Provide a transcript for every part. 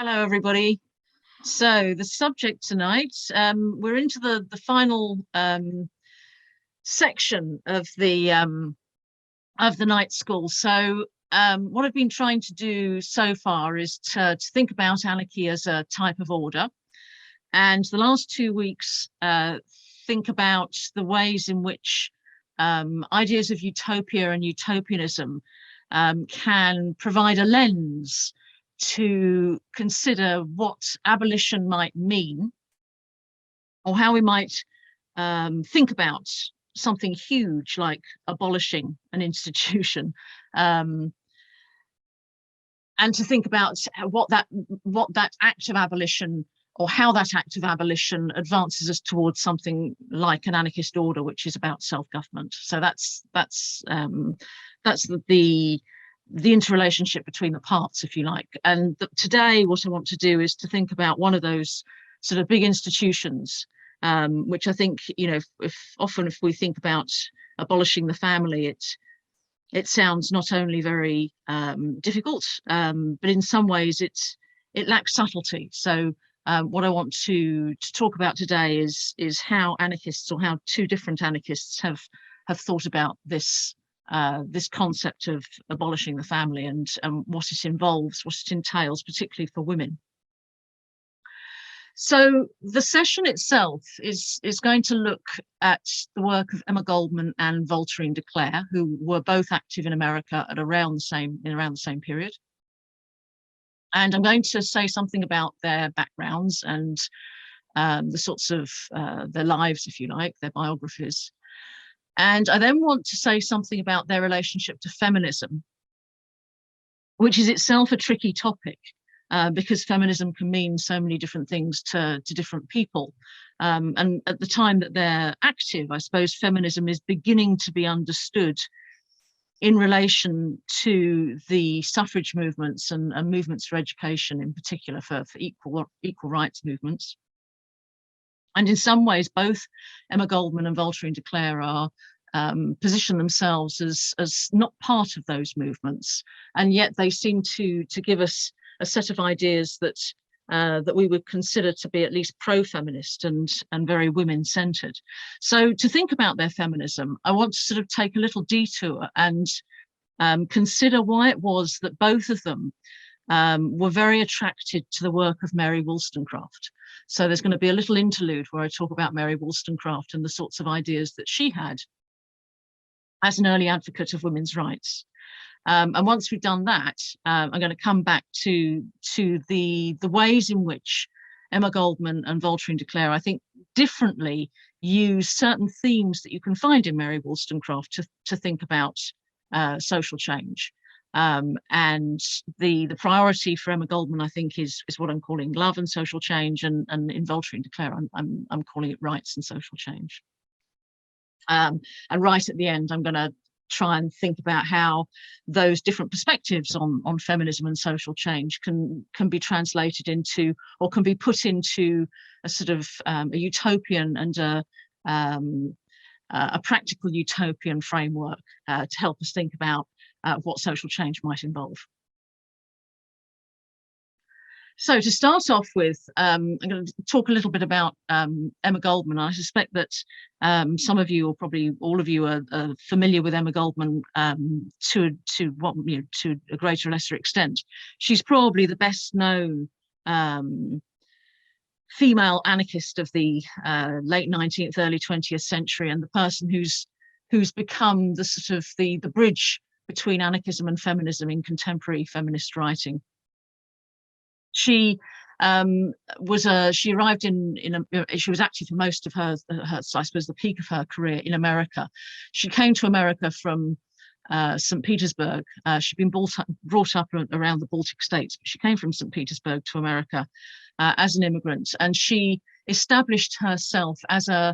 Hello, everybody. So the subject tonight, we're into the final section of the night school. So what I've been trying to do so far is to think about anarchy as a type of order. And the last 2 weeks, think about the ways in which ideas of utopia and utopianism can provide a lens to consider what abolition might mean, or how we might think about something huge like abolishing an institution, and to think about what that act of abolition, or how that act of abolition advances us towards something like an anarchist order, which is about self-government. So that's the interrelationship between the parts, if you like. And today, what I want to do is to think about one of those sort of big institutions, which I think, if we think about abolishing the family, it sounds not only very difficult, but in some ways it lacks subtlety. So what I want to talk about today is how anarchists, or how two different anarchists have thought about this concept of abolishing the family, and what it involves, what it entails, particularly for women. So the session itself is going to look at the work of Emma Goldman and Voltairine de Cleyre, who were both active in America at around the same period. And I'm going to say something about their backgrounds and the sorts of their lives, if you like, their biographies. And I then want to say something about their relationship to feminism, which is itself a tricky topic, because feminism can mean so many different things to different people. And at the time that they're active, I suppose feminism is beginning to be understood in relation to the suffrage movements and movements for education, in particular for equal rights movements. And in some ways, both Emma Goldman and Voltairine de Cleyre are position themselves as not part of those movements, and yet they seem to give us a set of ideas that we would consider to be at least pro-feminist and very women-centered. So to think about their feminism, I want to sort of take a little detour and consider why it was that both of them were very attracted to the work of Mary Wollstonecraft. So there's going to be a little interlude where I talk about Mary Wollstonecraft and the sorts of ideas that she had as an early advocate of women's rights. And once we've done that, I'm going to come back to the ways in which Emma Goldman and Voltairine de Cleyre, I think, differently use certain themes that you can find in Mary Wollstonecraft to think about social change. And the priority for Emma Goldman, I think, is what I'm calling love and social change, and in Voltairine de Cleyre, I'm calling it rights and social change. And right at the end, I'm going to try and think about how those different perspectives on feminism and social change can be translated into, or can be put into, a sort of a utopian and a practical utopian framework to help us think about what social change might involve. So to start off with, I'm going to talk a little bit about Emma Goldman. I suspect that some of you, or probably all of you, are familiar with Emma Goldman to a greater or lesser extent. She's probably the best known female anarchist of the late 19th, early 20th century, and the person who's become the sort of the bridge between anarchism and feminism in contemporary feminist writing. She she arrived she was active for most of her, I suppose, the peak of her career in America. She came to America from St. Petersburg. She'd been brought up around the Baltic states, but she came from St. Petersburg to America as an immigrant, and she established herself as a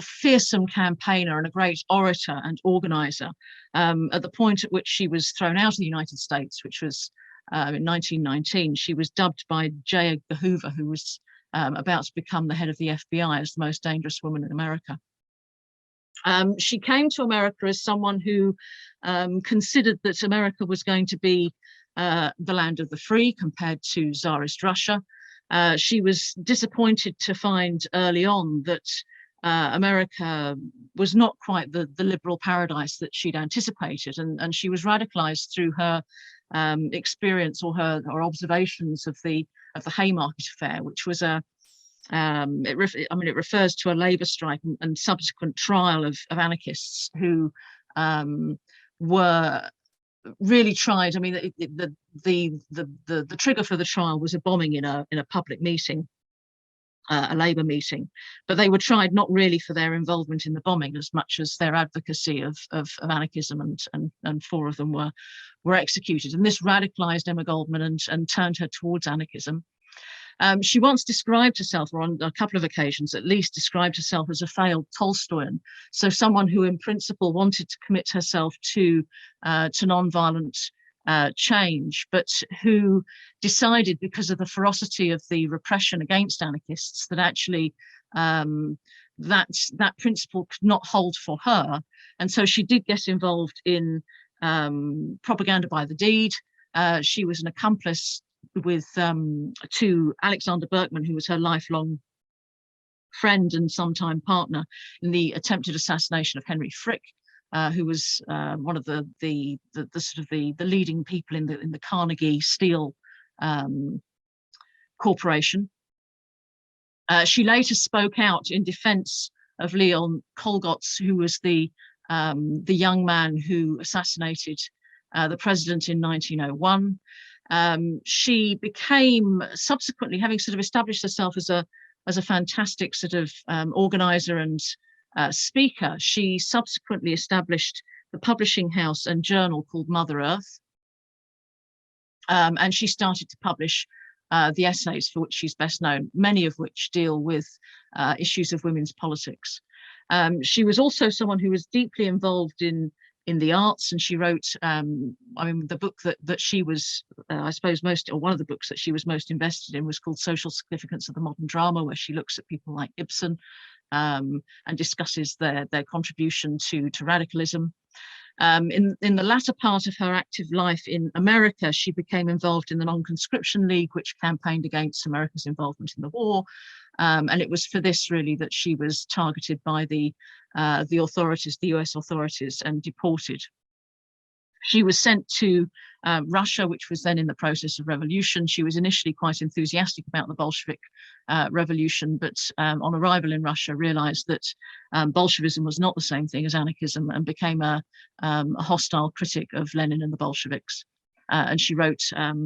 fearsome campaigner and a great orator and organizer at the point at which she was thrown out of the United States, which was in 1919. She was dubbed by J. Edgar Hoover, who was about to become the head of the FBI, as the most dangerous woman in America. She came to America as someone who considered that America was going to be the land of the free compared to Tsarist Russia. She was disappointed to find early on that America was not quite the liberal paradise that she'd anticipated, and she was radicalized through her experience or her observations of the Haymarket affair, which was it refers to a labour strike and subsequent trial of anarchists who were really tried. I mean, the trigger for the trial was a bombing in a public meeting, a labour meeting, but they were tried not really for their involvement in the bombing as much as their advocacy of anarchism, and 4 of them were executed. And this radicalized Emma Goldman and turned her towards anarchism. She once described herself, or on a couple of occasions at least, described herself as a failed Tolstoyan, so someone who in principle wanted to commit herself to non-violent change, but who decided, because of the ferocity of the repression against anarchists, that actually that principle could not hold for her. And so she did get involved in propaganda by the deed. She was an accomplice to Alexander Berkman, who was her lifelong friend and sometime partner in the attempted assassination of Henry Frick, who was one of the leading people in the Carnegie Steel Corporation. She later spoke out in defense of Leon Kolgotz, who was the young man who assassinated the president in 1901. She became, subsequently, having sort of established herself as a fantastic sort of organizer and speaker, she subsequently established the publishing house and journal called Mother Earth, and she started to publish the essays for which she's best known, many of which deal with issues of women's politics. She was also someone who was deeply involved in the arts, and she wrote, the book that she was, I suppose, one of the books that she was most invested in was called Social Significance of the Modern Drama, where she looks at people like Ibsen and discusses their contribution to radicalism. In the latter part of her active life in America, she became involved in the Non-Conscription League, which campaigned against America's involvement in the war. And it was for this really that she was targeted by the authorities, the US authorities, and deported. She was sent to Russia, which was then in the process of revolution. She was initially quite enthusiastic about the Bolshevik revolution, but on arrival in Russia realized that Bolshevism was not the same thing as anarchism, and became a hostile critic of Lenin and the Bolsheviks. And she wrote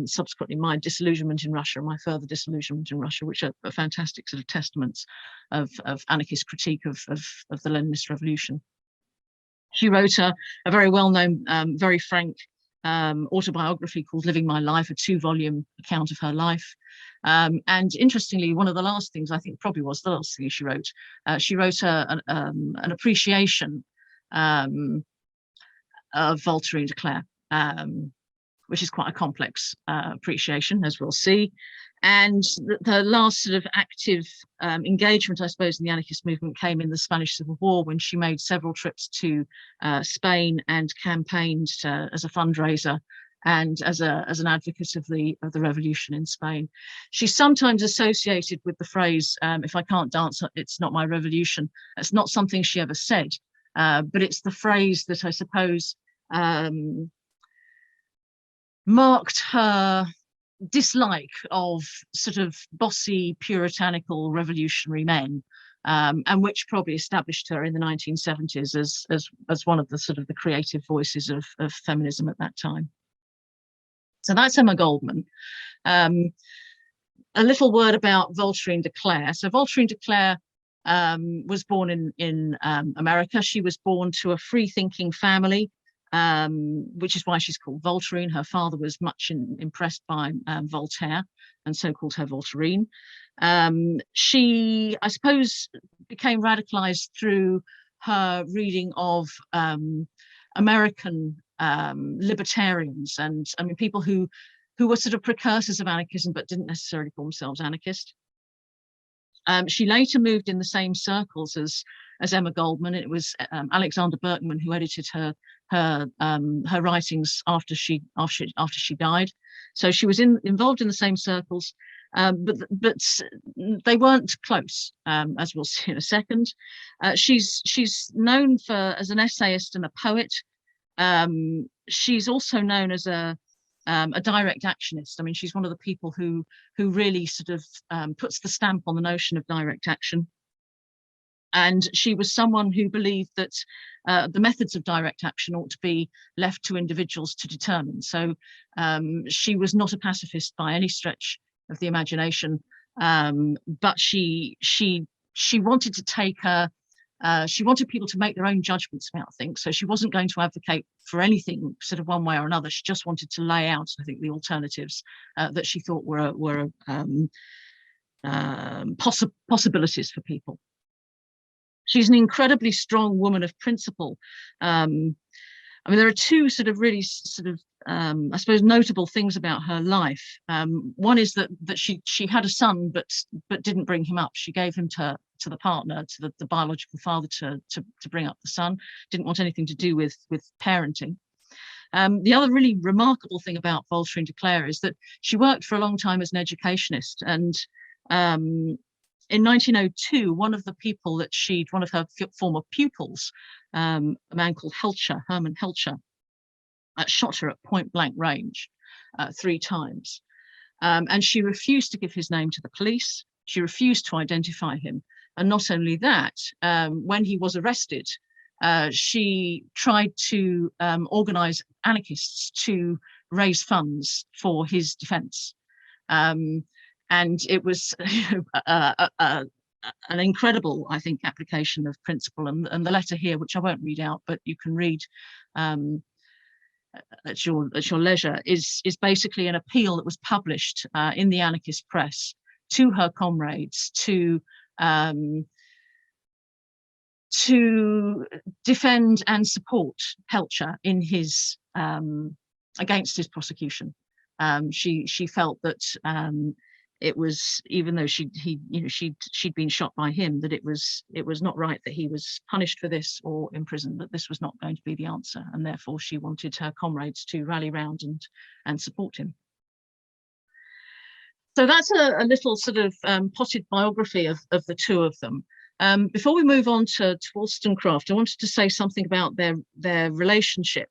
subsequently My Disillusionment in Russia and My Further Disillusionment in Russia, which are fantastic sort of testaments of anarchist critique of the Leninist revolution. She wrote a very well-known, very frank autobiography called Living My Life, a 2-volume account of her life. And interestingly, one of the last things, I think probably was the last thing she wrote an appreciation of Voltaire de Cleyre, which is quite a complex appreciation, as we'll see. And the last sort of active engagement, I suppose, in the anarchist movement came in the Spanish Civil War, when she made several trips to Spain and campaigned as a fundraiser and as an advocate of the revolution in Spain. She's sometimes associated with the phrase, if I can't dance, it's not my revolution. It's not something she ever said, but it's the phrase that I suppose marked her dislike of sort of bossy, puritanical revolutionary men, and which probably established her in the 1970s as one of the sort of the creative voices of feminism at that time. So that's Emma Goldman. A little word about Voltaire de Cleyre. So Voltaire de Cleyre was born in America. She was born to a free-thinking family, which is why she's called Voltairine. Her father was much impressed by Voltaire, and so called her Voltairine. She, I suppose, became radicalized through her reading of American libertarians, and I mean people who were sort of precursors of anarchism but didn't necessarily call themselves anarchist. She later moved in the same circles as Emma Goldman. It was Alexander Berkman who edited her writings after she died. So she was involved in the same circles, but they weren't close, as we'll see in a second. She's known as an essayist and a poet. She's also known as a direct actionist. I mean, she's one of the people who really sort of puts the stamp on the notion of direct action. And she was someone who believed that the methods of direct action ought to be left to individuals to determine. So she was not a pacifist by any stretch of the imagination, but she wanted to take she wanted people to make their own judgments about things. So she wasn't going to advocate for anything sort of one way or another. She just wanted to lay out, I think, the alternatives that she thought were possibilities for people. She's an incredibly strong woman of principle. I mean, there are two sort of really sort of, I suppose, notable things about her life. One is that she had a son, but didn't bring him up. She gave him to the partner, to the biological father, to bring up the son. Didn't want anything to do with parenting. The other really remarkable thing about Voltaire de Cleyre is that she worked for a long time as an educationist, and in 1902, one of her former pupils, a man called Herman Helcher, shot her at point blank range 3 times. And she refused to give his name to the police. She refused to identify him. And not only that, when he was arrested, she tried to organize anarchists to raise funds for his defense. And it was an incredible, I think, application of principle. And the letter here, which I won't read out, but you can read at your leisure, is basically an appeal that was published in the anarchist press to her comrades to defend and support Helcher in his against his prosecution. She felt that it was, even though she'd been shot by him, that it was not right that he was punished for this or imprisoned, that this was not going to be the answer, and therefore she wanted her comrades to rally round and support him. So that's a little sort of potted biography of the two of them. Before we move on to Wollstonecraft, I wanted to say something about their relationship.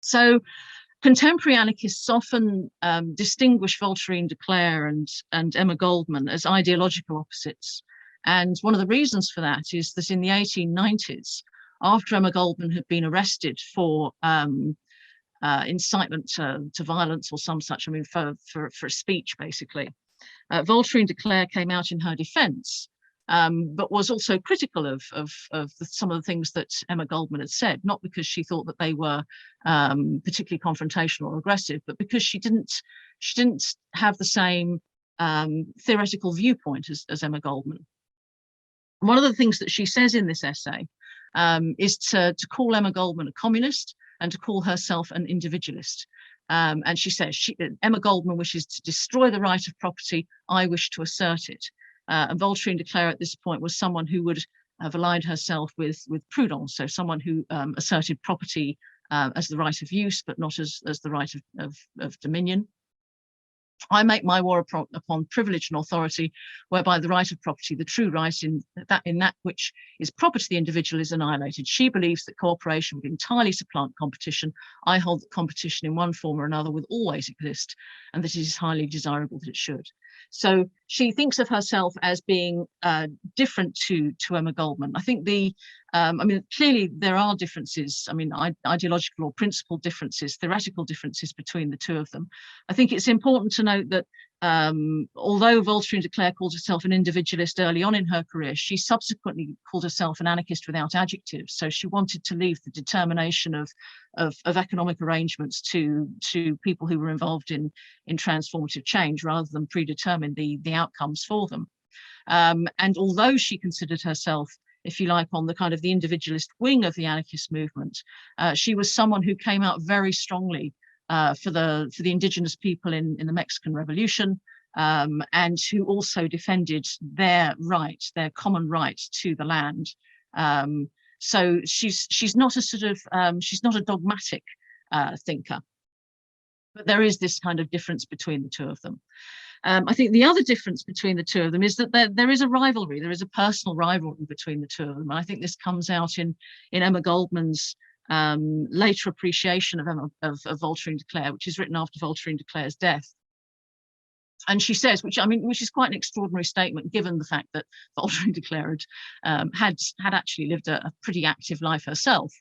So contemporary anarchists often distinguish Voltaire de Cleyre and Emma Goldman as ideological opposites. And one of the reasons for that is that in the 1890s, after Emma Goldman had been arrested for incitement to violence or some such, I mean, for a speech, basically, Voltaire de Cleyre came out in her defense, but was also critical of some of the things that Emma Goldman had said, not because she thought that they were particularly confrontational or aggressive, but because she didn't have the same theoretical viewpoint as Emma Goldman. And one of the things that she says in this essay is to call Emma Goldman a communist and to call herself an individualist. And she says, Emma Goldman wishes to destroy the right of property, I wish to assert it. And Voltaire de Cleyre at this point was someone who would have aligned herself with Proudhon, so someone who asserted property as the right of use, but not as the right of dominion. I make my war upon privilege and authority, whereby the right of property, the true right in that which is proper to the individual, is annihilated. She believes that cooperation would entirely supplant competition. I hold that competition in one form or another will always exist, and that it is highly desirable that it should. So she thinks of herself as being different to Emma Goldman. I think I mean, clearly there are differences, I mean, ideological or principle differences, theoretical differences between the two of them. I think it's important to note that although Voltaire de Cleyre called herself an individualist early on in her career, she subsequently called herself an anarchist without adjectives. So she wanted to leave the determination of economic arrangements to people who were involved in transformative change, rather than predetermine the outcomes for them. And although she considered herself, if you like, on the kind of the individualist wing of the anarchist movement, she was someone who came out very strongly for the indigenous people in the Mexican Revolution, and who also defended their right, their common right to the land. So she's not a sort of she's not a dogmatic thinker, but there is this kind of difference between the two of them. I think the other difference between the two of them is that there is a rivalry. There is a personal rivalry between the two of them. And I think this comes out in Emma Goldman's later appreciation of Voltaire de Cleyre, which is written after Voltaire de Cleyre's death. And she says, which is quite an extraordinary statement, given the fact that Voltaire de Cleyre had actually lived a pretty active life herself.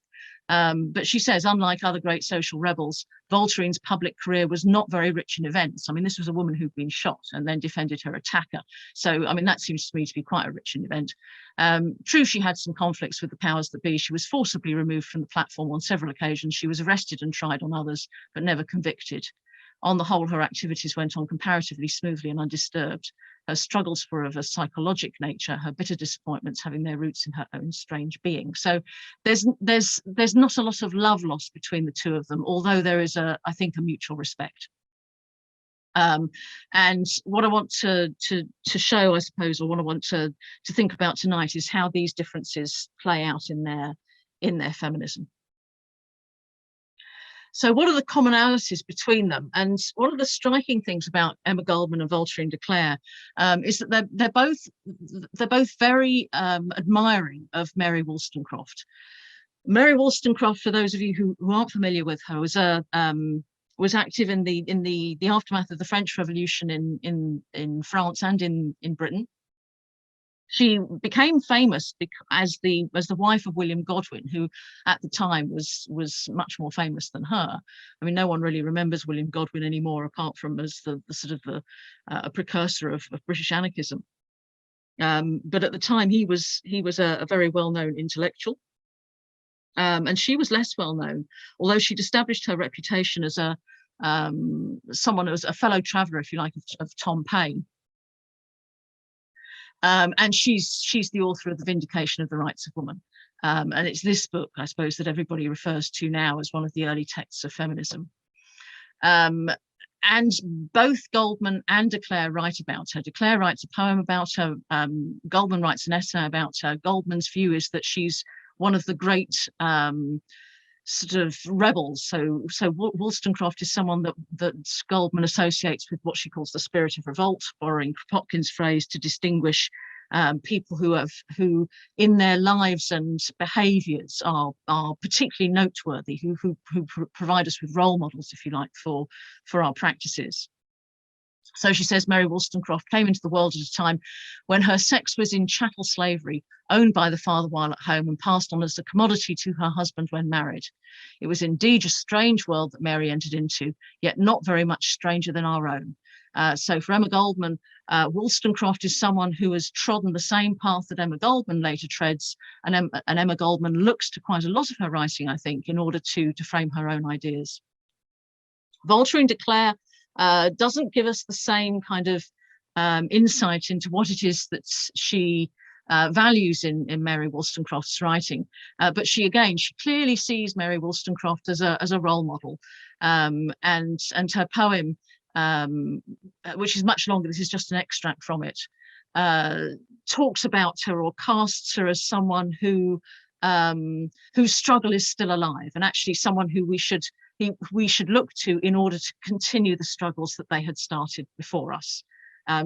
But she says, unlike other great social rebels, Voltaire's public career was not very rich in events. I mean, this was a woman who'd been shot and then defended her attacker. So, I mean, that seems to me to be quite a rich event. True, she had some conflicts with the powers that be. She was forcibly removed from the platform on several occasions. She was arrested and tried on others, but never convicted. On the whole, her activities went on comparatively smoothly and undisturbed. Her struggles were of a psychologic nature, her bitter disappointments having their roots in her own strange being. So there's not a lot of love lost between the two of them, although there is, I think, a mutual respect. And what I want to show, I suppose, or what I want to think about tonight is how these differences play out in their feminism. So what are the commonalities between them? And one of the striking things about Emma Goldman and Voltaire de Cleyre is that they're both very admiring of Mary Wollstonecraft. Mary Wollstonecraft, for those of you who aren't familiar with her, was active in the aftermath of the French Revolution in France and in Britain. She became famous as the wife of William Godwin, who at the time was much more famous than her. I mean, no one really remembers William Godwin anymore, apart from as the sort of a precursor of British anarchism. But at the time, he was a very well-known intellectual, and she was less well known, although she'd established her reputation as someone who was a fellow traveller, if you like, of Tom Paine. And she's the author of The Vindication of the Rights of Woman. And it's this book, I suppose, that everybody refers to now as one of the early texts of feminism. And both Goldman and de Cleyre write about her. De Cleyre writes a poem about her. Goldman writes an essay about her. Goldman's view is that she's one of the great sort of rebels. So Wollstonecraft is someone that Goldman associates with what she calls the spirit of revolt, borrowing Kropotkin's phrase to distinguish people who in their lives and behaviours are particularly noteworthy, who provide us with role models, if you like, for our practices. So she says Mary Wollstonecraft came into the world at a time when her sex was in chattel slavery, owned by the father while at home and passed on as a commodity to her husband when married. It was indeed a strange world that Mary entered into, yet not very much stranger than our own. So for Emma Goldman, Wollstonecraft is someone who has trodden the same path that Emma Goldman later treads, and Emma Goldman looks to quite a lot of her writing, I think, in order to frame her own ideas. Voltaire de Cleyre doesn't give us the same kind of insight into what it is that she values in Mary Wollstonecraft's writing, but she clearly sees Mary Wollstonecraft as a role model, and her poem, which is much longer, this is just an extract from it, talks about her or casts her as someone whose struggle is still alive, and actually someone who we should look to in order to continue the struggles that they had started before us.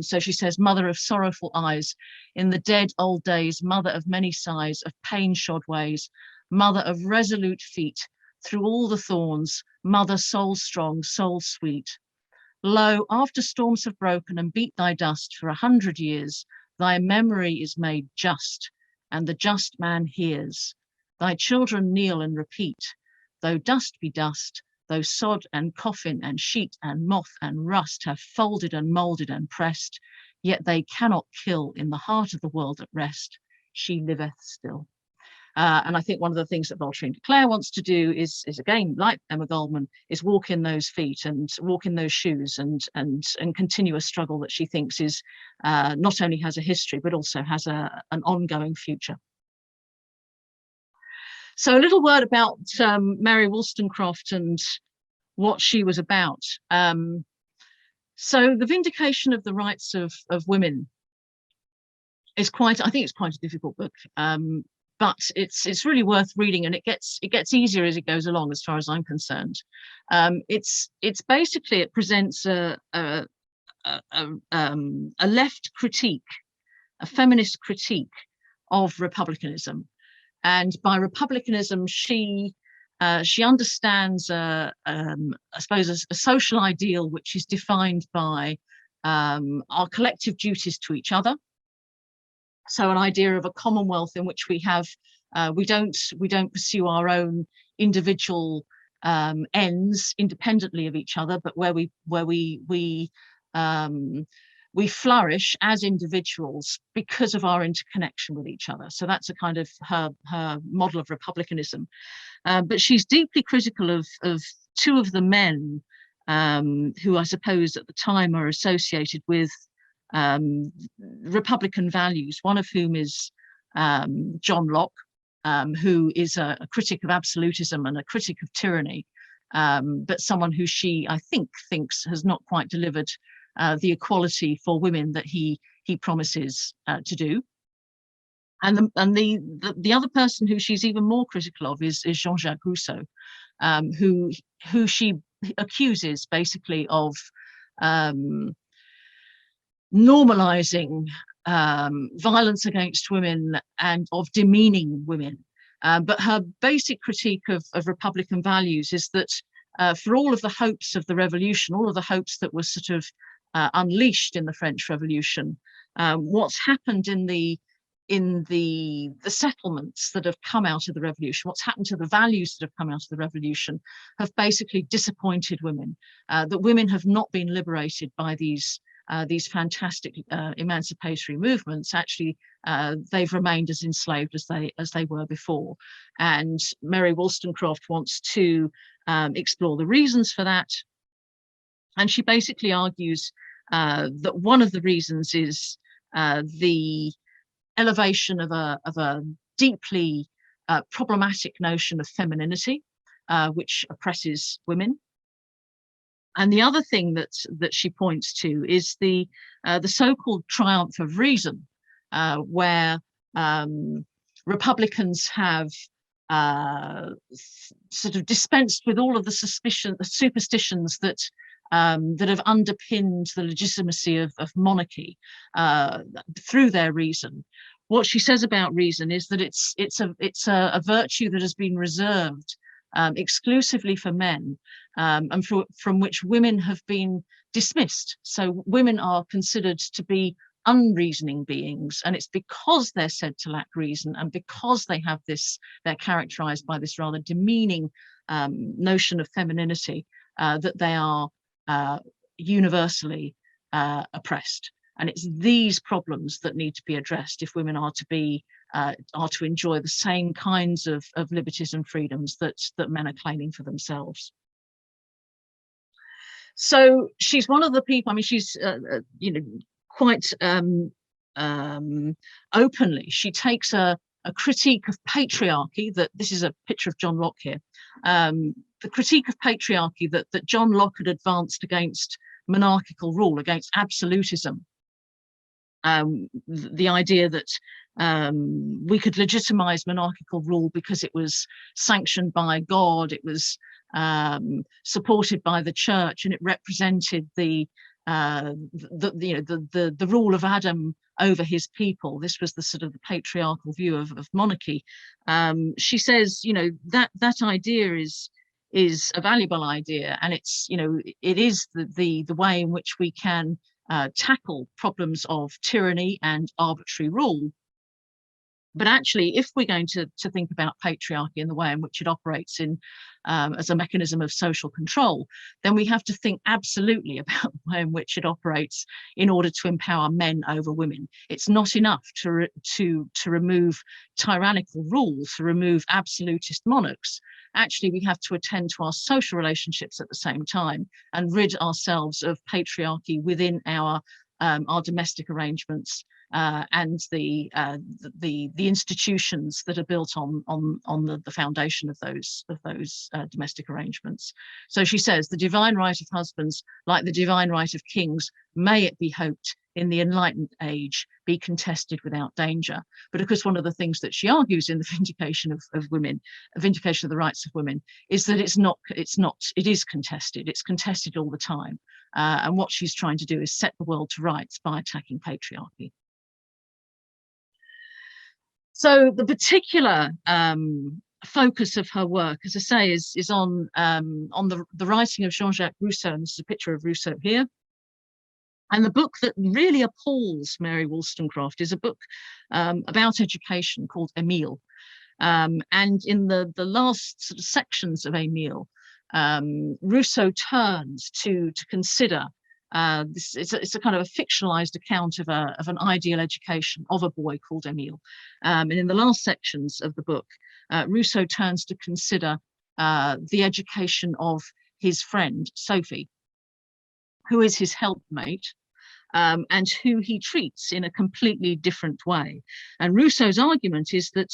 So she says, mother of sorrowful eyes, in the dead old days, mother of many sighs, of pain-shod ways, mother of resolute feet, through all the thorns, mother soul strong, soul sweet. Lo, after storms have broken and beat thy dust for 100 years, thy memory is made just, and the just man hears. Thy children kneel and repeat, though dust be dust, though sod and coffin and sheet and moth and rust have folded and moulded and pressed, yet they cannot kill in the heart of the world at rest. She liveth still. And I think one of the things that Voltaire de Cleyre wants to do is again, like Emma Goldman, is walk in those feet and walk in those shoes and continue a struggle that she thinks is not only has a history, but also has an ongoing future. So a little word about Mary Wollstonecraft and what she was about. So the vindication of the rights of women is quite, I think it's quite a difficult book, but it's really worth reading, and it gets easier as it goes along, as far as I'm concerned. It's basically, it presents a left critique, a feminist critique of republicanism, and by republicanism she understands I suppose a social ideal which is defined by our collective duties to each other. So an idea of a commonwealth in which we have we don't pursue our own individual ends independently of each other, but where we flourish as individuals because of our interconnection with each other. So that's a kind of her model of republicanism. But she's deeply critical of two of the men who I suppose at the time are associated with Republican values, one of whom is John Locke, who is a critic of absolutism and a critic of tyranny, but someone who she, I think, thinks has not quite delivered the equality for women that he promises to do. And the other person who she's even more critical of is Jean-Jacques Rousseau, who she accuses basically of normalizing violence against women and of demeaning women. But her basic critique of Republican values is that for all of the hopes of the revolution, all of the hopes that were sort of unleashed in the French Revolution, what's happened in the settlements that have come out of the revolution, what's happened to the values that have come out of the revolution, have basically disappointed women. That women have not been liberated by these fantastic emancipatory movements. Actually, they've remained as enslaved as they were before. And Mary Wollstonecraft wants to explore the reasons for that. And she basically argues that one of the reasons is the elevation of a deeply problematic notion of femininity, which oppresses women. And the other thing that she points to is the so-called triumph of reason, where Republicans have sort of dispensed with all of the superstitions that have underpinned the legitimacy of monarchy through their reason. What she says about reason is that it's a virtue that has been reserved exclusively for men, and from which women have been dismissed. So women are considered to be unreasoning beings, and it's because they're said to lack reason and because they have this, they're characterized by this rather demeaning notion of femininity, that they are universally oppressed. And it's these problems that need to be addressed if women are to enjoy the same kinds of liberties and freedoms that men are claiming for themselves. So she's one of the people, I mean, she's quite openly, she takes a critique of patriarchy, that this is a picture of John Locke here, the critique of patriarchy that John Locke had advanced against monarchical rule, against absolutism. The idea that we could legitimize monarchical rule because it was sanctioned by God, it was supported by the church, and it represented the rule of Adam over his people. This was the sort of the patriarchal view of monarchy. She says, that idea is a valuable idea, and it's, it is the way in which we can tackle problems of tyranny and arbitrary rule. But actually, if we're going to think about patriarchy and the way in which it operates in as a mechanism of social control, then we have to think absolutely about the way in which it operates in order to empower men over women. It's not enough to remove tyrannical rule, to remove absolutist monarchs. Actually, we have to attend to our social relationships at the same time and rid ourselves of patriarchy within our domestic arrangements, and the institutions that are built on the foundation of those domestic arrangements. So she says the divine right of husbands, like the divine right of kings, may it be hoped in the enlightened age be contested without danger. But of course, one of the things that she argues in the vindication of women, vindication of the rights of women, is that it is contested. It's contested all the time. And what she's trying to do is set the world to rights by attacking patriarchy. So the particular focus of her work, as I say, is on the writing of Jean-Jacques Rousseau, and this is a picture of Rousseau here. And the book that really appalls Mary Wollstonecraft is a book about education called Emile. And in the last sort of sections of Emile, Rousseau turns to consider it's a kind of a fictionalized account of an ideal education of a boy called Emile. And in the last sections of the book, Rousseau turns to consider the education of his friend, Sophie, who is his helpmate, and who he treats in a completely different way. And Rousseau's argument is that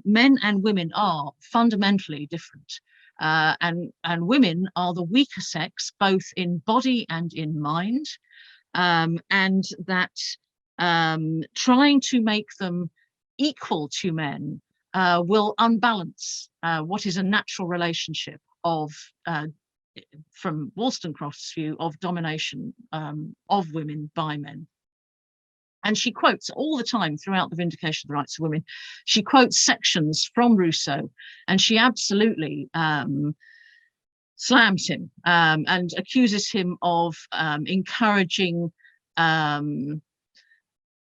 men and women are fundamentally different. And women are the weaker sex, both in body and in mind, and that trying to make them equal to men will unbalance what is a natural relationship of, from Wollstonecraft's view, of domination of women by men. And she quotes all the time throughout the vindication of the rights of women, she quotes sections from Rousseau, and she absolutely slams him and accuses him of encouraging not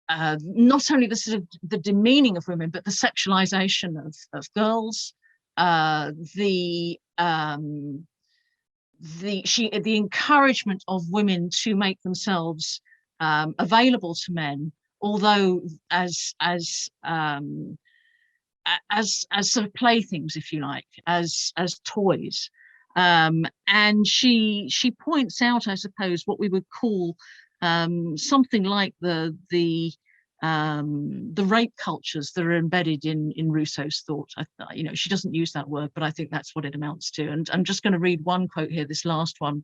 only the sort of the demeaning of women, but the sexualization of girls, the encouragement of women to make themselves available to men, although as sort of playthings, if you like, as toys. And she points out, I suppose, what we would call something like the rape cultures that are embedded in Rousseau's thought. You know, she doesn't use that word, but I think that's what it amounts to. And I'm just going to read one quote here, this last one,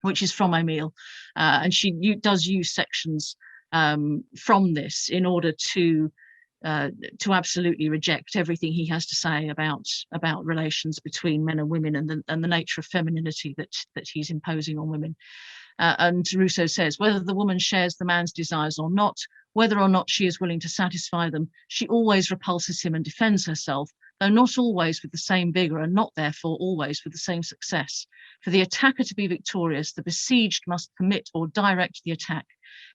which is from Emile, and she does use sections from this in order to absolutely reject everything he has to say about relations between men and women, and the nature of femininity that he's imposing on women. And Rousseau says, whether the woman shares the man's desires or not, whether or not she is willing to satisfy them, she always repulses him and defends herself, though not always with the same vigor, and not therefore always with the same success. For the attacker to be victorious, the besieged must permit or direct the attack.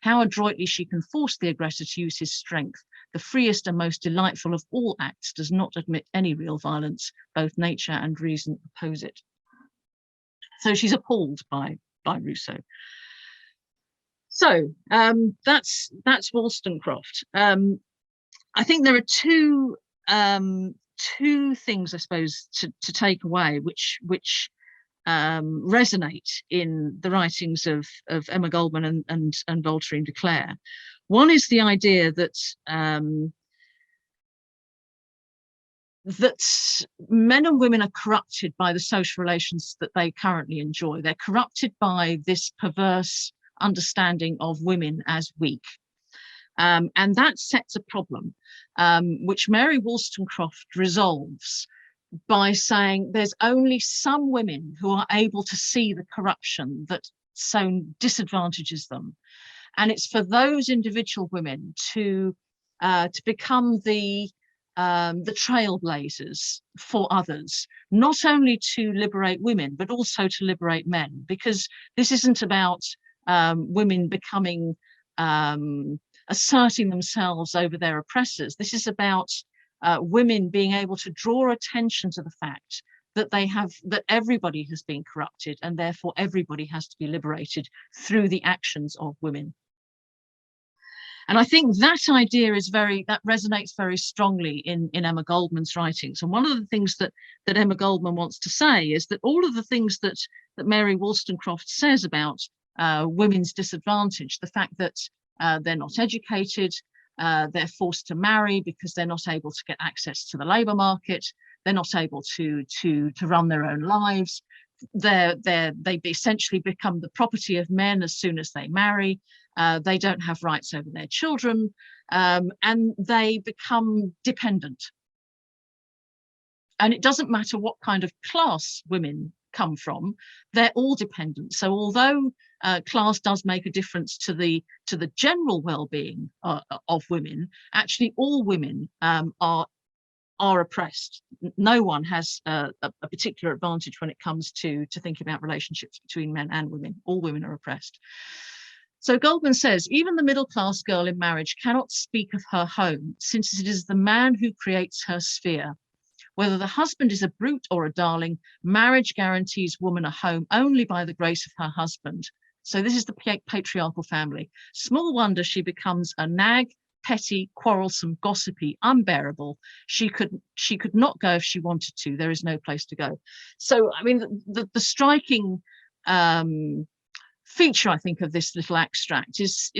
How adroitly she can force the aggressor to use his strength, the freest and most delightful of all acts, does not admit any real violence. Both nature and reason oppose it. So she's appalled by Rousseau. So that's Wollstonecraft. I think there are two things, I suppose, to take away, which resonate in the writings of Emma Goldman and Voltairine de Cleyre. One is the idea that men and women are corrupted by the social relations that they currently enjoy. They're corrupted by this perverse understanding of women as weak. And that sets a problem, which Mary Wollstonecraft resolves by saying there's only some women who are able to see the corruption that so disadvantages them. And it's for those individual women to become the trailblazers for others, not only to liberate women, but also to liberate men, because this isn't about women becoming asserting themselves over their oppressors. This is about women being able to draw attention to the fact that that everybody has been corrupted, and therefore everybody has to be liberated through the actions of women. And I think that idea that resonates very strongly in Emma Goldman's writings. And one of the things that Emma Goldman wants to say is that all of the things that Mary Wollstonecraft says about women's disadvantage, the fact that they're not educated, they're forced to marry because they're not able to get access to the labour market, they're not able to run their own lives. They essentially become the property of men as soon as they marry. They don't have rights over their children, and they become dependent. And it doesn't matter what kind of class women come from, they're all dependent. So although class does make a difference to the general well-being of women, actually all women are oppressed. No one has a particular advantage when it comes to thinking about relationships between men and women. All women are oppressed. So Goldman says, even the middle-class girl in marriage cannot speak of her home, since it is the man who creates her sphere. Whether the husband is a brute or a darling, marriage guarantees woman a home only by the grace of her husband. So this is the patriarchal family. Small wonder she becomes a nag, petty, quarrelsome, gossipy, unbearable. She could not go if she wanted to. There is no place to go. So, I mean, the striking feature, I think, of this little extract is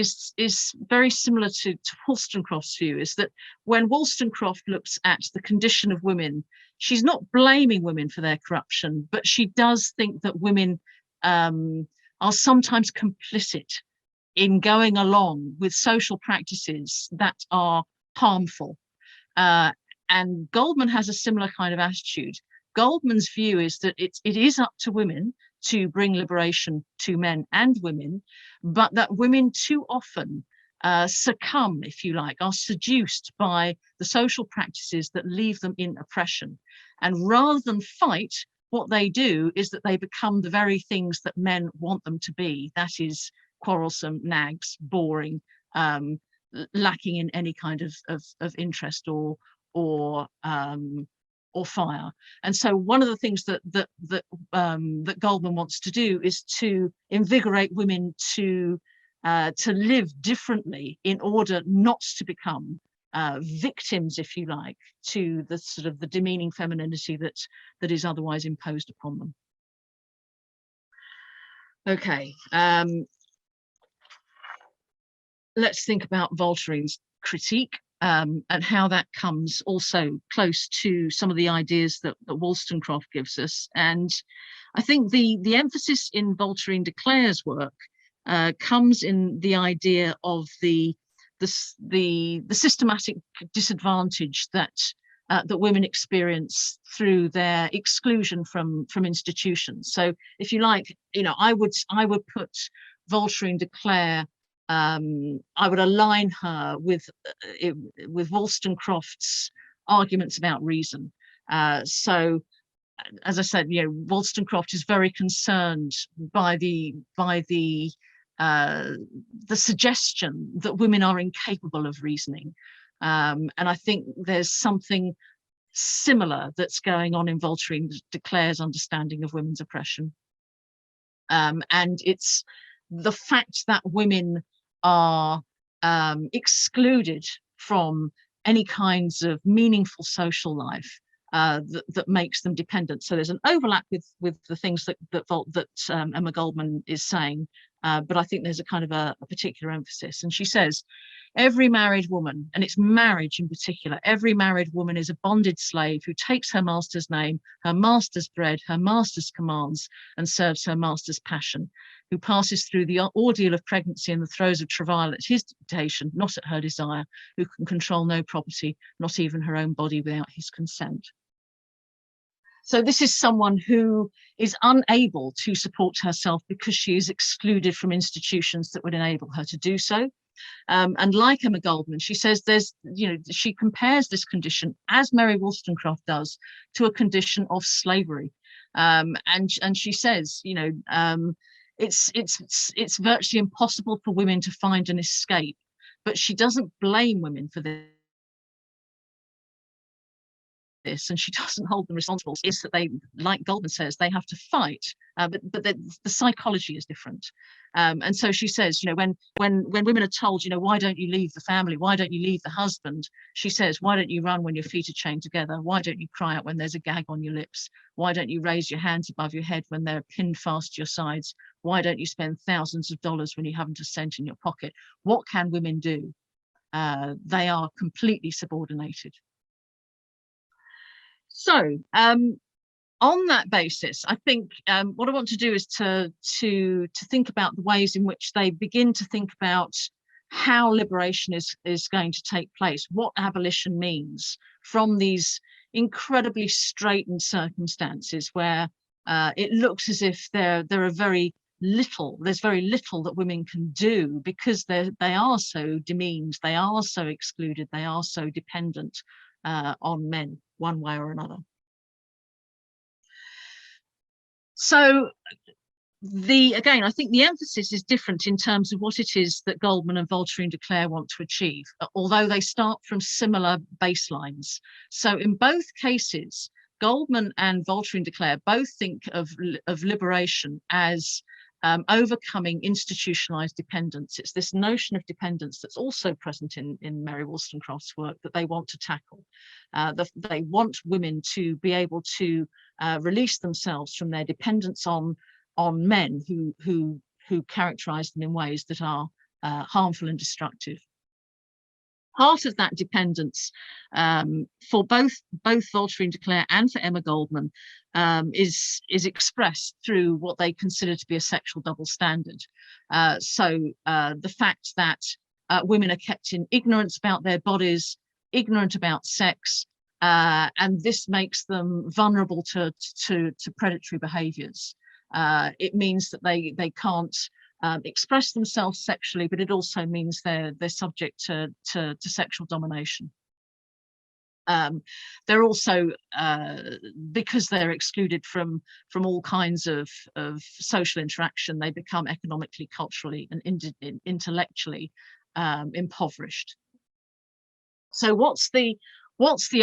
very similar to Wollstonecraft's view, is that when Wollstonecraft looks at the condition of women, she's not blaming women for their corruption, but she does think that women are sometimes complicit in going along with social practices that are harmful. And Goldman has a similar kind of attitude. Goldman's view is that it is up to women to bring liberation to men and women, but that women too often succumb, if you like, are seduced by the social practices that leave them in oppression. And rather than fight, what they do is that they become the very things that men want them to be. That is, quarrelsome, nags, boring, lacking in any kind of interest or fire. And so one of the things that Goldman wants to do is to invigorate women to live differently in order not to become victims, if you like, to the sort of the demeaning femininity that is otherwise imposed upon them. Okay, let's think about Voltaire's critique. And how that comes also close to some of the ideas that Wollstonecraft gives us. And I think the emphasis in Voltaire de Cleyre's work comes in the idea of the systematic disadvantage that women experience through their exclusion from institutions. So, if you like, I would put Voltaire de Cleyre. I would align her with Wollstonecraft's arguments about reason. So, as I said, Wollstonecraft is very concerned by the suggestion that women are incapable of reasoning, and I think there's something similar that's going on in Voltaire de Cleyre's understanding of women's oppression, and it's the fact that women are excluded from any kinds of meaningful social life that makes them dependent. So there's an overlap with the things that Emma Goldman is saying, but I think there's a kind of a particular emphasis. And she says, every married woman, and it's marriage in particular, every married woman is a bonded slave who takes her master's name, her master's bread, her master's commands, and serves her master's passion, who passes through the ordeal of pregnancy and the throes of travail at his dictation, not at her desire, who can control no property, not even her own body, without his consent. So this is someone who is unable to support herself because she is excluded from institutions that would enable her to do so. And like Emma Goldman, she says she compares this condition, as Mary Wollstonecraft does, to a condition of slavery. And she says, it's virtually impossible for women to find an escape, but she doesn't blame women for this. this, and she doesn't hold them responsible, is that they, like Goldman says, they have to fight, but the psychology is different. And so she says, when women are told, why don't you leave the family? Why don't you leave the husband? She says, why don't you run when your feet are chained together? Why don't you cry out when there's a gag on your lips? Why don't you raise your hands above your head when they're pinned fast to your sides? Why don't you spend thousands of dollars when you haven't a cent in your pocket? What can women do? They are completely subordinated. So on that basis, I think what I want to do is to think about the ways in which they begin to think about how liberation is going to take place, what abolition means from these incredibly straitened circumstances where it looks as if there's very little that women can do because they are so demeaned, they are so excluded, they are so dependent on men one way or another. So again, I think the emphasis is different in terms of what it is that Goldman and Voltaire de Cleyre want to achieve, although they start from similar baselines. So in both cases, Goldman and Voltaire de Cleyre both think of liberation as overcoming institutionalized dependence. It's this notion of dependence that's also present in Mary Wollstonecraft's work that they want to tackle. They want women to be able to release themselves from their dependence on men who characterize them in ways that are harmful and destructive. Part of that dependence for both Voltaire de Cleyre and for Emma Goldman is expressed through what they consider to be a sexual double standard. So the fact that women are kept in ignorance about their bodies, ignorant about sex, and this makes them vulnerable to predatory behaviours. It means that they can't express themselves sexually, but it also means they're subject to sexual domination. They're also, because they're excluded from all kinds of social interaction, they become economically, culturally, and intellectually impoverished. So what's the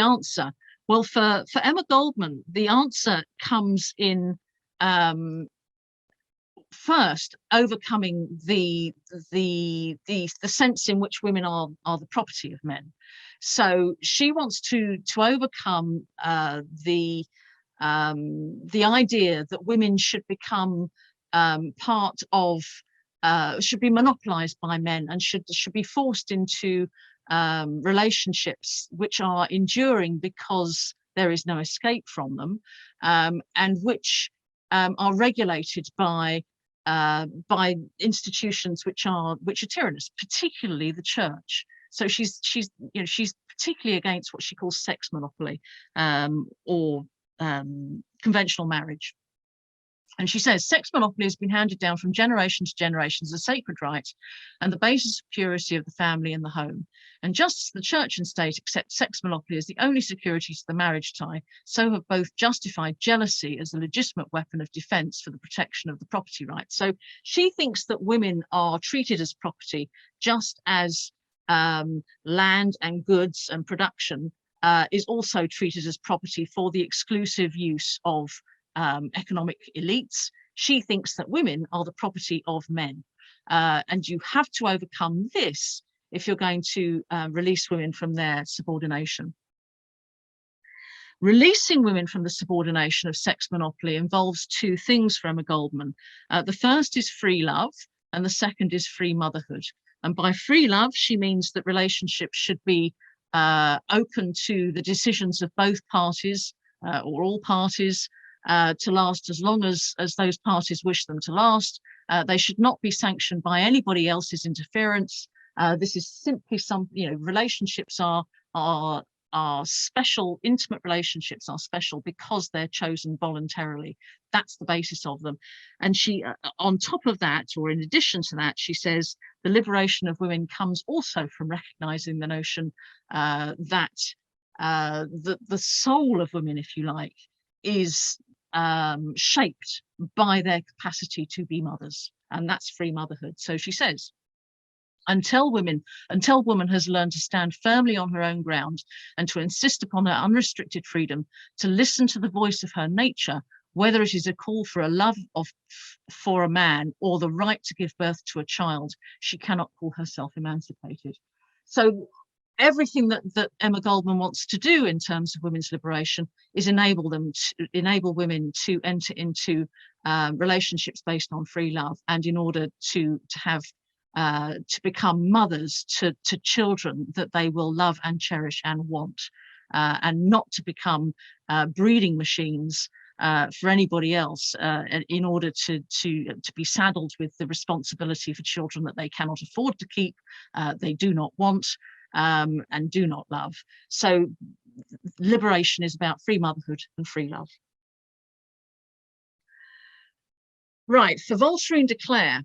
answer? Well, for Emma Goldman, the answer comes in first overcoming the sense in which women are the property of men. So she wants to overcome the idea that women should become part of should be monopolized by men and should be forced into relationships which are enduring because there is no escape from them, and which are regulated by institutions which are tyrannous, particularly the church. So she's particularly against what she calls sex monopoly or conventional marriage. And she says sex monopoly has been handed down from generation to generation as a sacred right and the basis of purity of the family and the home. And just as the church and state accept sex monopoly as the only security to the marriage tie, so have both justified jealousy as a legitimate weapon of defense for the protection of the property rights. So she thinks that women are treated as property just as land and goods and production is also treated as property for the exclusive use of economic elites. She thinks that women are the property of men, and you have to overcome this if you're going to release women from their subordination. Releasing women from the subordination of sex monopoly involves two things for Emma Goldman. The first is free love, and the second is free motherhood. And by free love, she means that relationships should be open to the decisions of both parties or all parties, to last as long as those parties wish them to last. They should not be sanctioned by anybody else's interference. This is simply relationships are special, intimate relationships are special because they're chosen voluntarily. That's the basis of them. And she, on top of that, or in addition to that, she says the liberation of women comes also from recognizing the notion that the soul of women, if you like, is shaped by their capacity to be mothers, and that's free motherhood. So she says, until woman has learned to stand firmly on her own ground and to insist upon her unrestricted freedom to listen to the voice of her nature, whether it is a call for a love for a man or the right to give birth to a child, she cannot call herself emancipated. So everything that Emma Goldman wants to do in terms of women's liberation is enable women to enter into relationships based on free love, and in order to become mothers to children that they will love and cherish and want, and not to become breeding machines for anybody else, in order to be saddled with the responsibility for children that they cannot afford to keep, they do not want, and do not love. So liberation is about free motherhood and free love. Right, for Voltaire de Cleyre,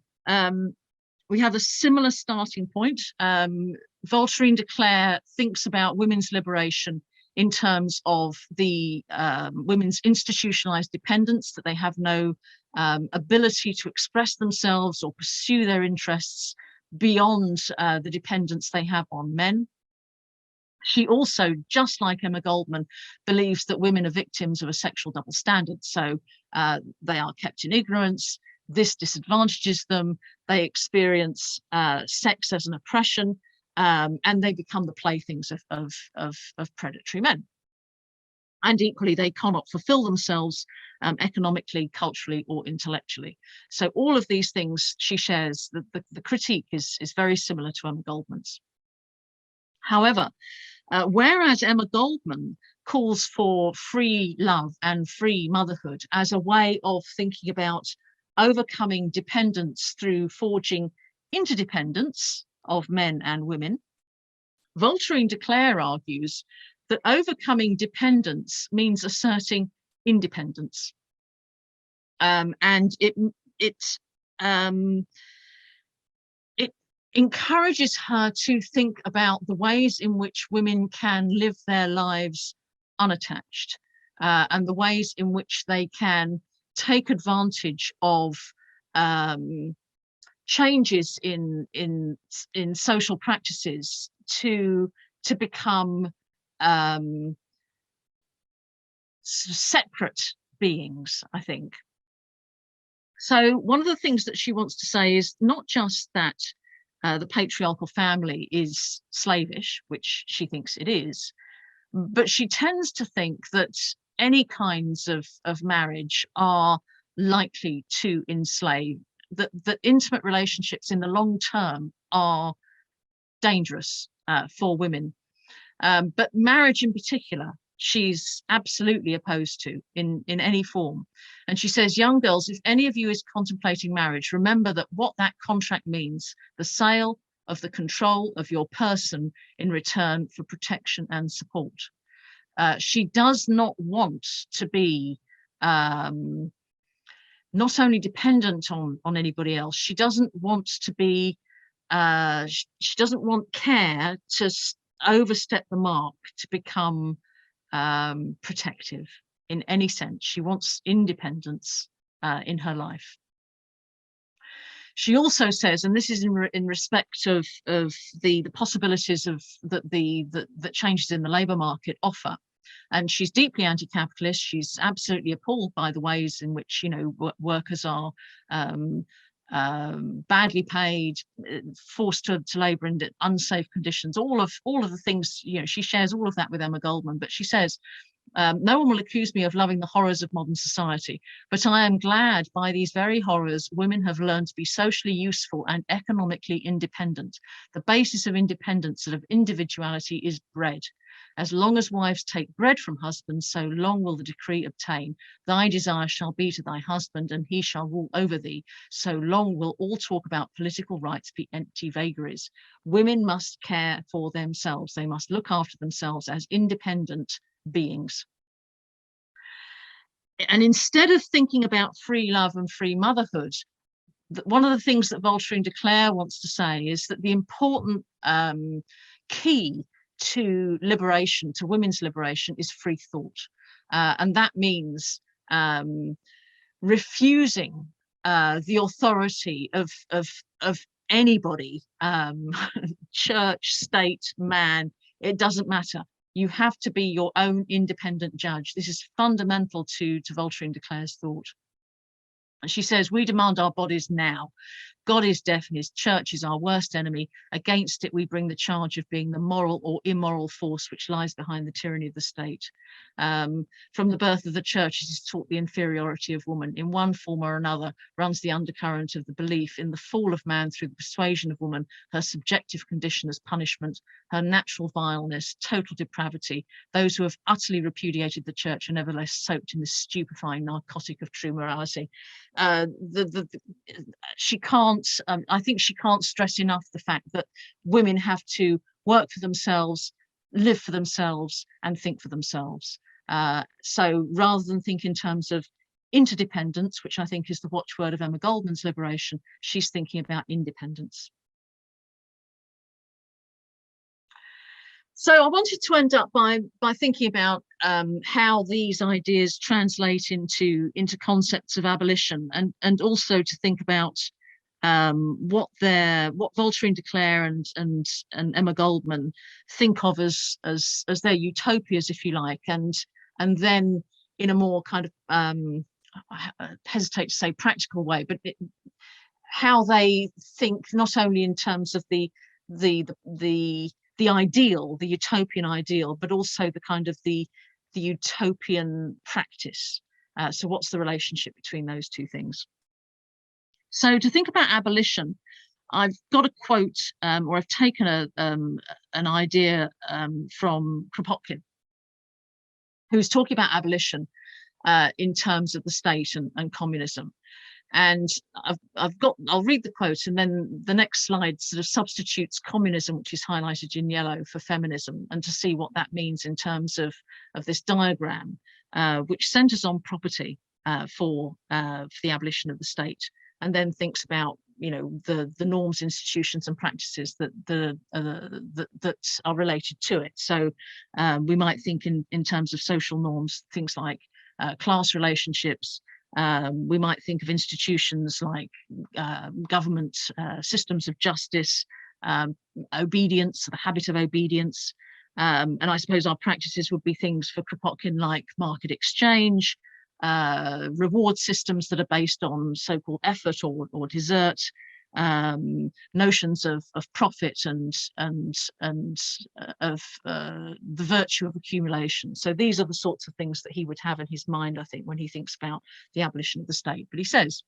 we have a similar starting point. Voltaire de Cleyre thinks about women's liberation in terms of the women's institutionalized dependence, that they have no ability to express themselves or pursue their interests beyond the dependence they have on men. She also, just like Emma Goldman, believes that women are victims of a sexual double standard. So they are kept in ignorance. This disadvantages them. They experience sex as an oppression, and they become the playthings of predatory men. And equally, they cannot fulfill themselves economically, culturally, or intellectually. So all of these things she shares, the critique is very similar to Emma Goldman's. However, whereas Emma Goldman calls for free love and free motherhood as a way of thinking about overcoming dependence through forging interdependence of men and women, Voltaire de Cleyre argues that overcoming dependence means asserting independence. And it encourages her to think about the ways in which women can live their lives unattached, and the ways in which they can take advantage of changes in social practices to become separate beings, I think. So one of the things that she wants to say is not just that the patriarchal family is slavish, which she thinks it is, but she tends to think that any kinds of marriage are likely to enslave, that intimate relationships in the long term are dangerous for women. But marriage in particular, she's absolutely opposed to in any form. And she says, young girls, if any of you is contemplating marriage, remember that what that contract means, the sale of the control of your person in return for protection and support. She does not want to be not only dependent on anybody else, she doesn't want to be, she doesn't want care to overstep the mark, to become protective in any sense. She wants independence in her life. She also says, and this is in respect of the possibilities of that changes in the labour market offer, and she's deeply anti-capitalist. She's absolutely appalled by the ways in which, you know, workers are badly paid, forced to labour in unsafe conditions, all of the things, you know, she shares all of that with Emma Goldman. But she says, no one will accuse me of loving the horrors of modern society, but I am glad by these very horrors women have learned to be socially useful and economically independent. The basis of independence and of individuality is bread. As long as wives take bread from husbands, so long will the decree obtain. Thy desire shall be to thy husband, and he shall rule over thee. So long will all talk about political rights be empty vagaries. Women must care for themselves. They must look after themselves as independent beings. And instead of thinking about free love and free motherhood, one of the things that Voltaire de Cleyre wants to say is that the important key to liberation, to women's liberation, is free thought. And that means refusing the authority of anybody, church, state, man, it doesn't matter. You have to be your own independent judge. This is fundamental to Voltaire de Cleyre's thought. And she says, we demand our bodies now. God is deaf and his church is our worst enemy. Against it, we bring the charge of being the moral or immoral force which lies behind the tyranny of the state. From the birth of the church, it is taught the inferiority of woman. In one form or another runs the undercurrent of the belief in the fall of man through the persuasion of woman, her subjective condition as punishment, her natural vileness, total depravity. Those who have utterly repudiated the church are nevertheless soaked in this stupefying narcotic of true morality. She can't, I think she can't stress enough the fact that women have to work for themselves, live for themselves, and think for themselves. So rather than think in terms of interdependence, which I think is the watchword of Emma Goldman's liberation, she's thinking about independence. So I wanted to end up by thinking about how these ideas translate into concepts of abolition, and also to think about what Voltaire de Cleyre and Emma Goldman think of as their utopias, if you like, and then in a more kind of I hesitate to say practical way, but how they think not only in terms of the ideal, the utopian ideal, but also the kind of the utopian practice. So what's the relationship between those two things? So to think about abolition, I've got a quote, or I've taken an idea from Kropotkin, who's talking about abolition in terms of the state and communism. And I'll read the quote, and then the next slide sort of substitutes communism, which is highlighted in yellow, for feminism, and to see what that means in terms of this diagram, which centers on property for the abolition of the state, and then thinks about, you know, the norms, institutions, and practices that are related to it. So we might think in terms of social norms, things like class relationships. We might think of institutions like government, systems of justice, obedience, the habit of obedience. And I suppose our practices would be things for Kropotkin like market exchange, reward systems that are based on so-called effort or desert, notions of profit and of the virtue of accumulation. So these are the sorts of things that he would have in his mind, I think, when he thinks about the abolition of the state. But he says,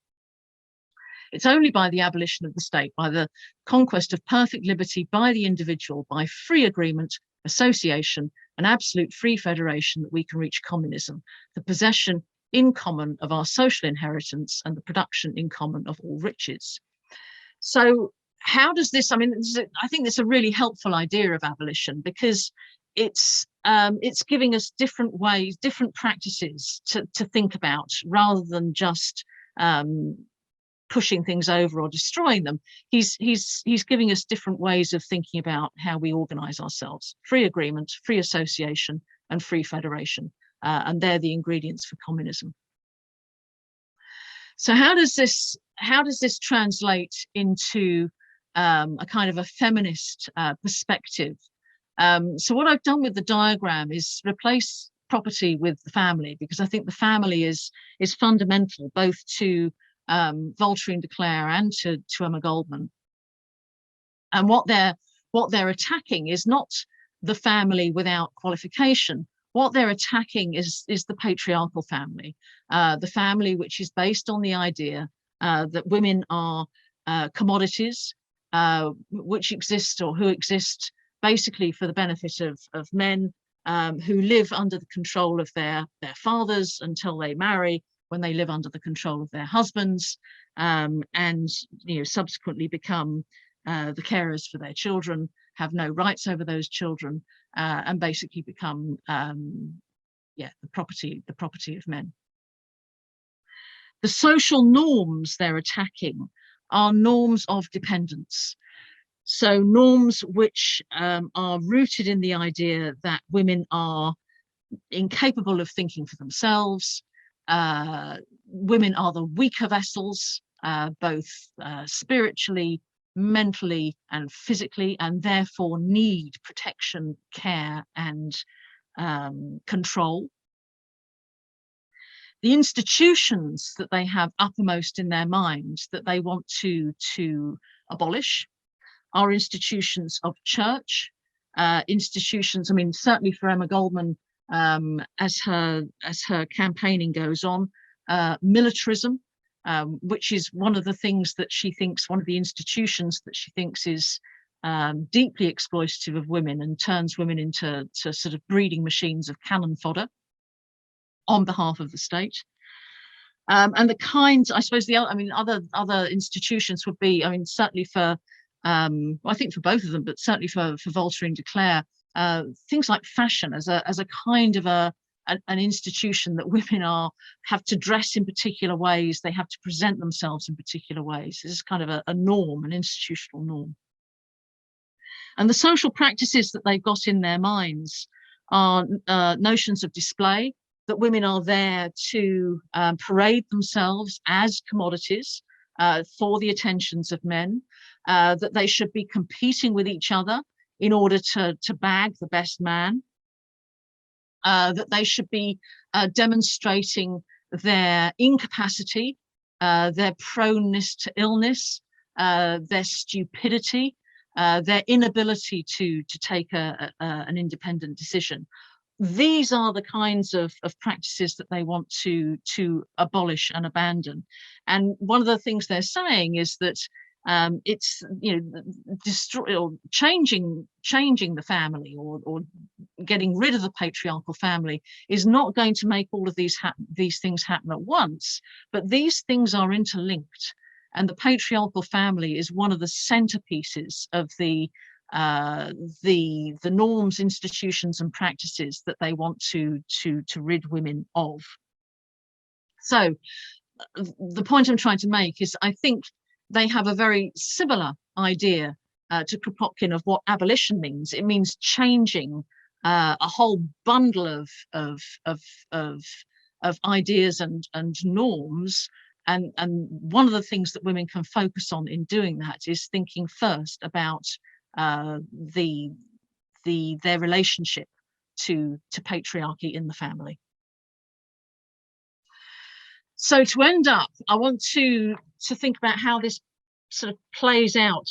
it's only by the abolition of the state, by the conquest of perfect liberty by the individual, by free agreement, association, and absolute free federation, that we can reach communism, the possession in common of our social inheritance and the production in common of all riches. So how does this, I mean, I think it's a really helpful idea of abolition, because it's giving us different ways, different practices to think about, rather than just pushing things over or destroying them. He's giving us different ways of thinking about how we organize ourselves: free agreement, free association, and free federation. And they're the ingredients for communism. So how does this translate into a kind of a feminist perspective? So what I've done with the diagram is replace property with the family, because I think the family is fundamental both to Voltaire de Cleyre and to Emma Goldman. And what they're attacking is not the family without qualification. What they're attacking is the patriarchal family, the family which is based on the idea that women are commodities, which exist, or who exist basically for the benefit of men who live under the control of their fathers until they marry, when they live under the control of their husbands, and subsequently become the carers for their children, have no rights over those children, and basically become the property of men. The social norms they're attacking are norms of dependence. So norms which are rooted in the idea that women are incapable of thinking for themselves. Women are the weaker vessels, both spiritually, mentally and physically, and therefore need protection, care, and control. The institutions that they have uppermost in their minds that they want to abolish are institutions of church, institutions. I mean, certainly for Emma Goldman, as her campaigning goes on, militarism, which is one of the things that she thinks, one of the institutions that she thinks is deeply exploitative of women and turns women into sort of breeding machines of cannon fodder on behalf of the state. And the kinds, I suppose, other institutions would be, I mean, certainly for, well, I think for both of them, but certainly for Voltaire and de Cleyre, things like fashion as a kind of an institution that women have to dress in particular ways, they have to present themselves in particular ways. This is kind of a norm, an institutional norm. And the social practices that they've got in their minds are notions of display, that women are there to parade themselves as commodities for the attentions of men, that they should be competing with each other in order to bag the best man, that they should be demonstrating their incapacity, their proneness to illness, their stupidity, their inability to take an independent decision. These are the kinds of practices that they want to abolish and abandon. And one of the things they're saying is that it's, you know, changing the family or getting rid of the patriarchal family is not going to make all of these things happen at once, but these things are interlinked. And the patriarchal family is one of the centerpieces of the norms, institutions, and practices that they want to rid women of. So the point I'm trying to make is, I think they have a very similar idea to Kropotkin of what abolition means. It means changing a whole bundle of ideas and norms. And one of the things that women can focus on in doing that is thinking first about their relationship to patriarchy in the family. So to end up, I want to think about how this sort of plays out,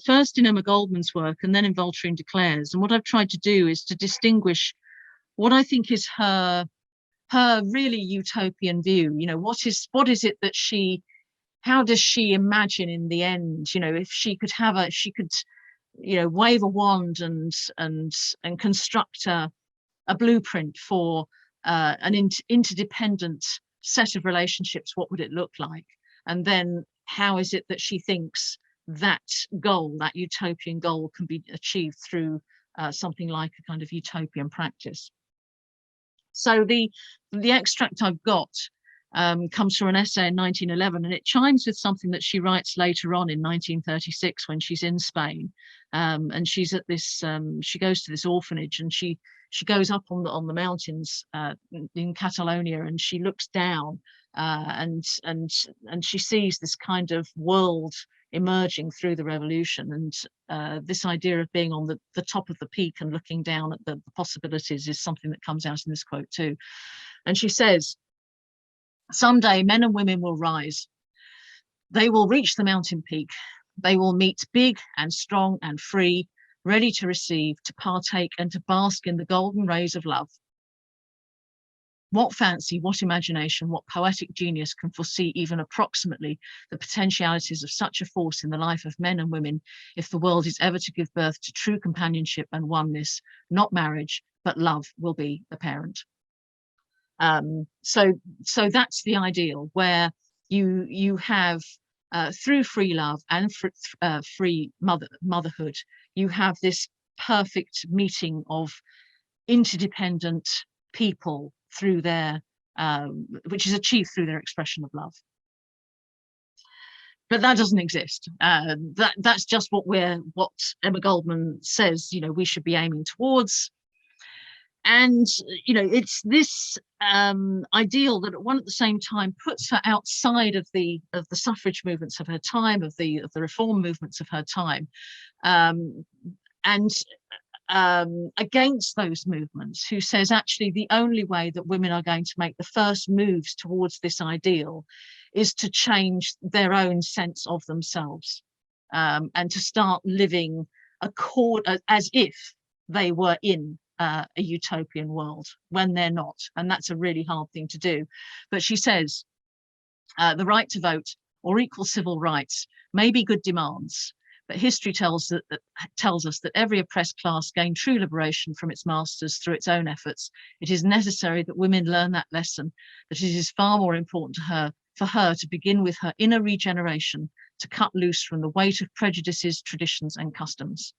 first in Emma Goldman's work and then in Voltaire and de Cleyre's. And what I've tried to do is to distinguish what I think is her really utopian view. You know, what is it that how does she imagine in the end, you know, if she could you know, wave a wand and construct a blueprint for an interdependent set of relationships, what would it look like? And then how is it that she thinks that goal, that utopian goal, can be achieved through something like a kind of utopian practice? So the extract I've got comes from an essay in 1911, and it chimes with something that she writes later on in 1936 when she's in Spain, and she's at this. She goes to this orphanage, and she goes up on the mountains in Catalonia, and she looks down, and she sees this kind of world emerging through the revolution, and this idea of being on the top of the peak and looking down at the possibilities is something that comes out in this quote too. And she says, "Someday men and women will rise. They will reach the mountain peak. They will meet big and strong and free, ready to receive, to partake, and to bask in the golden rays of love. What fancy, what imagination, what poetic genius can foresee even approximately the potentialities of such a force in the life of men and women, if the world is ever to give birth to true companionship and oneness? Not marriage, but love will be the parent." So that's the ideal, where you have through free love and free motherhood, you have this perfect meeting of interdependent people through their which is achieved through their expression of love. But that doesn't exist. That's just what Emma Goldman says, you know, we should be aiming towards. And it's this ideal that at the same time puts her outside of the suffrage movements of her time, of the reform movements of her time, and against those movements, who says actually the only way that women are going to make the first moves towards this ideal is to change their own sense of themselves, and to start living as if they were in a utopian world when they're not. And that's a really hard thing to do. But she says the right to vote or equal civil rights may be good demands, but history tells us that every oppressed class gained true liberation from its masters through its own efforts. It is necessary that women learn that lesson, that it is far more important for her to begin with her inner regeneration, to cut loose from the weight of prejudices, traditions, and customs.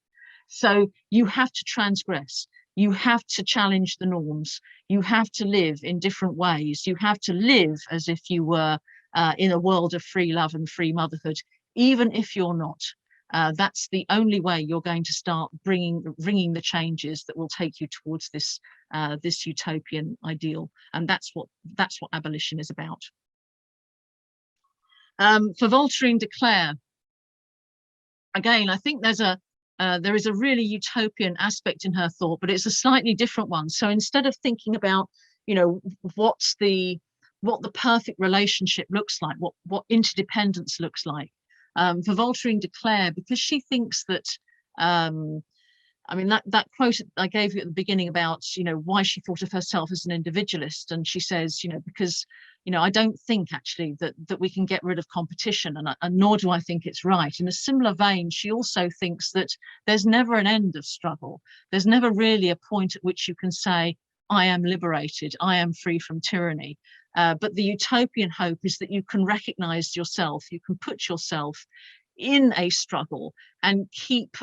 So you have to transgress. You have to challenge the norms. You have to live in different ways. You have to live as if you were in a world of free love and free motherhood, even if you're not. That's the only way you're going to start bringing the changes that will take you towards this utopian ideal. And that's what abolition is about. For Voltaire de Cleyre, again, I think there is a really utopian aspect in her thought, but it's a slightly different one. So instead of thinking about, what the perfect relationship looks like, what interdependence looks like, for Voltaire de Cleyre, because she thinks that, that quote I gave you at the beginning about, why she thought of herself as an individualist. And she says, because, I don't think actually that we can get rid of competition, and nor do I think it's right. In a similar vein, she also thinks that there's never an end of struggle. There's never really a point at which you can say, I am liberated, I am free from tyranny. But the utopian hope is that you can recognize yourself, you can put yourself in a struggle and keep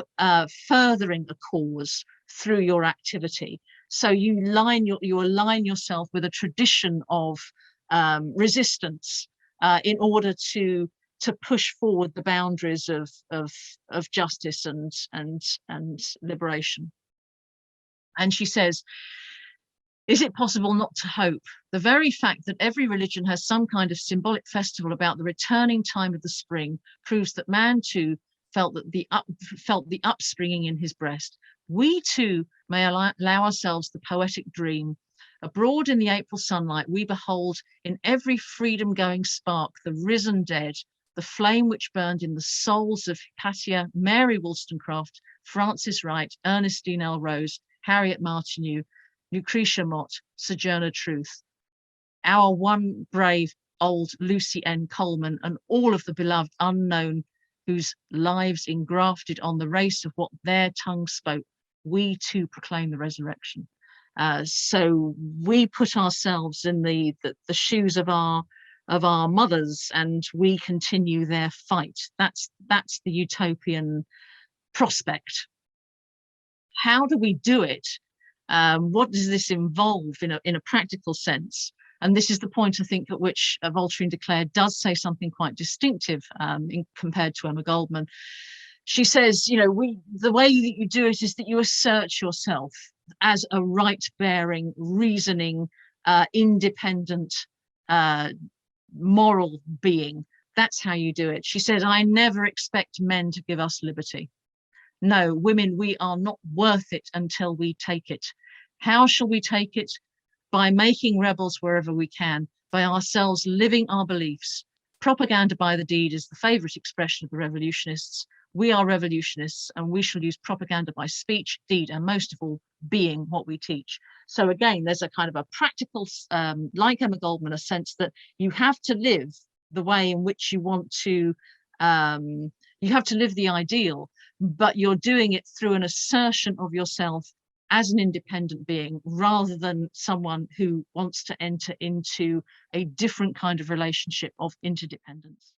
furthering a cause through your activity. So you align yourself with a tradition of resistance in order to push forward the boundaries of justice and liberation. And she says, is it possible not to hope? The very fact that every religion has some kind of symbolic festival about the returning time of the spring proves that man too felt the upspringing in his breast. We too may allow ourselves the poetic dream. Abroad in the April sunlight, we behold in every freedom-going spark the risen dead, the flame which burned in the souls of Hypatia, Mary Wollstonecraft, Frances Wright, Ernestine L. Rose, Harriet Martineau, Lucretia Mott, Sojourner Truth, our one brave old Lucy N. Coleman, and all of the beloved unknown whose lives engrafted on the race of what their tongue spoke, we too proclaim the resurrection. So we put ourselves in the shoes of our mothers, and we continue their fight. That's the utopian prospect. How do we do it? What does this involve in a practical sense? And this is the point, I think, at which Voltaire de Cleyre does say something quite distinctive compared to Emma Goldman. She says, the way that you do it is that you assert yourself as a right-bearing, reasoning, independent, moral being. That's how you do it. She says, I never expect men to give us liberty. No, women, we are not worth it until we take it. How shall we take it? By making rebels wherever we can, by ourselves living our beliefs. Propaganda by the deed is the favorite expression of the revolutionists. We are revolutionists, and we shall use propaganda by speech, deed, and most of all, being what we teach. So again, there's a kind of a practical, like Emma Goldman, a sense that you have to live the way in which you want to, you have to live the ideal, but you're doing it through an assertion of yourself as an independent being, rather than someone who wants to enter into a different kind of relationship of interdependence.